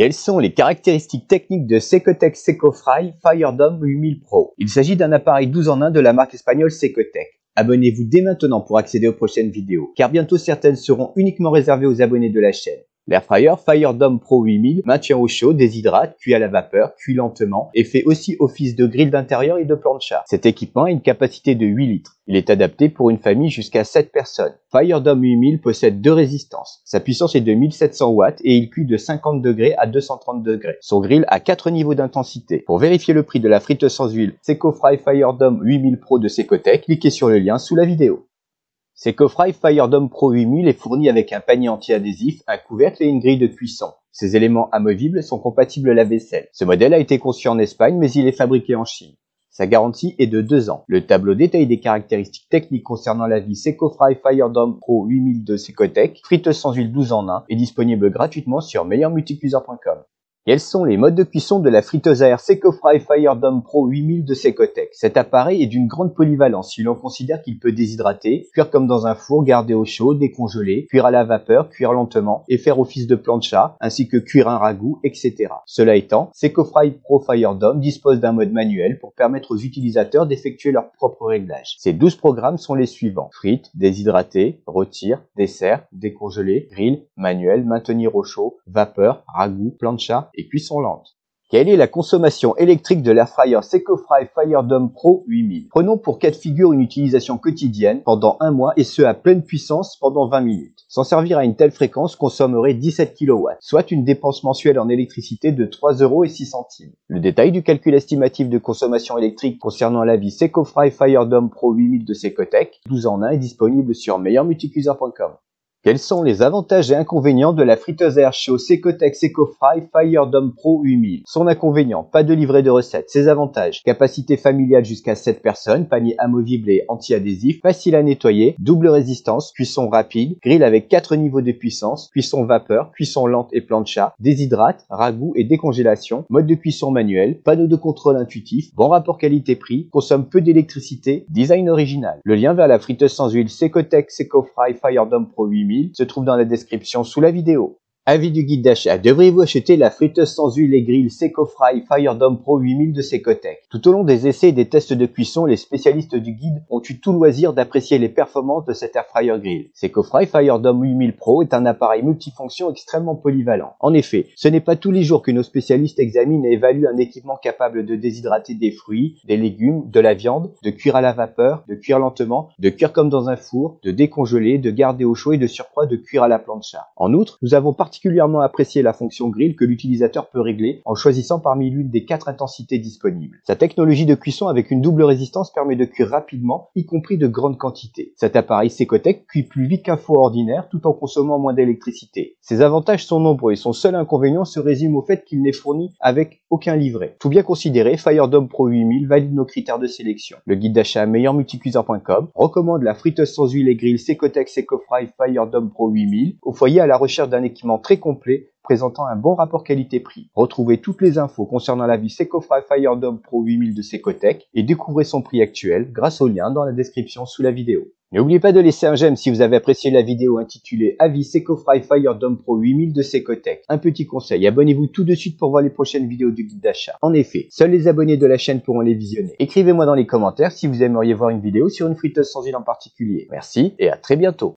Quelles sont les caractéristiques techniques de Secotech SecoFry FireDome 8000 Pro? Il s'agit d'un appareil 12 en 1 de la marque espagnole Secotech. Abonnez-vous dès maintenant pour accéder aux prochaines vidéos, car bientôt certaines seront uniquement réservées aux abonnés de la chaîne. L'airfryer FireDome Pro 8000 maintient au chaud, déshydrate, cuit à la vapeur, cuit lentement et fait aussi office de grille d'intérieur et de plancha. Cet équipement a une capacité de 8 litres. Il est adapté pour une famille jusqu'à 7 personnes. FireDome 8000 possède deux résistances. Sa puissance est de 1700 watts et il cuit de 50 degrés à 230 degrés. Son grill a 4 niveaux d'intensité. Pour vérifier le prix de la friteuse sans huile SecoFry FireDome 8000 Pro de Secotech, cliquez sur le lien sous la vidéo. SecoFry FireDome Pro 8000 est fourni avec un panier anti-adhésif, un couvercle et une grille de cuisson. Ces éléments amovibles sont compatibles lave-vaisselle. Ce modèle a été conçu en Espagne, mais il est fabriqué en Chine. Sa garantie est de 2 ans. Le tableau détaille des caractéristiques techniques concernant la vie SecoFry FireDome Pro 8000 de Secotech, friteuse sans huile 12 en 1, est disponible gratuitement sur meilleurmulticuiseur.com. Quels sont les modes de cuisson de la friteuse à air SecoFry FireDome Pro 8000 de Secotech? Cet appareil est d'une grande polyvalence si l'on considère qu'il peut déshydrater, cuire comme dans un four, garder au chaud, décongeler, cuire à la vapeur, cuire lentement et faire office de plancha, ainsi que cuire un ragoût, etc. Cela étant, SecoFry Pro FireDome dispose d'un mode manuel pour permettre aux utilisateurs d'effectuer leurs propres réglages. Ces 12 programmes sont les suivants: frites, déshydrater, retire, dessert, décongeler, grill, manuel, maintenir au chaud, vapeur, ragoût, plancha et cuisson lente. Quelle est la consommation électrique de l'airfryer SecoFry FireDome Pro 8000? Prenons pour cas de figure une utilisation quotidienne pendant un mois et ce à pleine puissance pendant 20 minutes. S'en servir à une telle fréquence consommerait 17 kW, soit une dépense mensuelle en électricité de 3,06 €. Le détail du calcul estimatif de consommation électrique concernant l'avis SecoFry FireDome Pro 8000 de Secotech 12 en 1 est disponible sur meilleurmulticuiseur.com. Quels sont les avantages et inconvénients de la friteuse à air chaud Secotech SecoFry FireDome Pro 8000? Son inconvénient, pas de livret de recettes. Ses avantages, capacité familiale jusqu'à 7 personnes, panier amovible et anti-adhésif, facile à nettoyer, double résistance, cuisson rapide, grill avec 4 niveaux de puissance, cuisson vapeur, cuisson lente et plancha, déshydrate, ragoût et décongélation, mode de cuisson manuel, panneau de contrôle intuitif, bon rapport qualité-prix, consomme peu d'électricité, design original. Le lien vers la friteuse sans huile Secotech SecoFry FireDome Pro 8000 se trouve dans la description sous la vidéo. Avis du guide d'achat. Devriez-vous acheter la friteuse sans huile et grill SecoFry FireDome Pro 8000 de Secotech? Tout au long des essais et des tests de cuisson, les spécialistes du guide ont eu tout loisir d'apprécier les performances de cet airfryer grill. SecoFry FireDome 8000 Pro est un appareil multifonction extrêmement polyvalent. En effet, ce n'est pas tous les jours que nos spécialistes examinent et évaluent un équipement capable de déshydrater des fruits, des légumes, de la viande, de cuire à la vapeur, de cuire lentement, de cuire comme dans un four, de décongeler, de garder au chaud et de surcroît de cuire à la plancha. En outre, nous avons particulièrement apprécié la fonction grill que l'utilisateur peut régler en choisissant parmi l'une des 4 intensités disponibles. Sa technologie de cuisson avec une double résistance permet de cuire rapidement, y compris de grandes quantités. Cet appareil Secotech cuit plus vite qu'un four ordinaire tout en consommant moins d'électricité. Ses avantages sont nombreux et son seul inconvénient se résume au fait qu'il n'est fourni avec aucun livret. Tout bien considéré, FireDome Pro 8000 valide nos critères de sélection. Le guide d'achat meilleurmulticuiseur.com recommande la friteuse sans huile et grill Secotech SecoFry FireDome Pro 8000 au foyer à la recherche d'un équipement très complet présentant un bon rapport qualité-prix. Retrouvez toutes les infos concernant la vie SecoFry FireDome Pro 8000 de Secotech et découvrez son prix actuel grâce au lien dans la description sous la vidéo. N'oubliez pas de laisser un j'aime si vous avez apprécié la vidéo intitulée Avis SecoFry FireDome Pro 8000 de Secotech. Un petit conseil, abonnez-vous tout de suite pour voir les prochaines vidéos du guide d'achat. En effet, seuls les abonnés de la chaîne pourront les visionner. Écrivez-moi dans les commentaires si vous aimeriez voir une vidéo sur une friteuse sans huile en particulier. Merci et à très bientôt.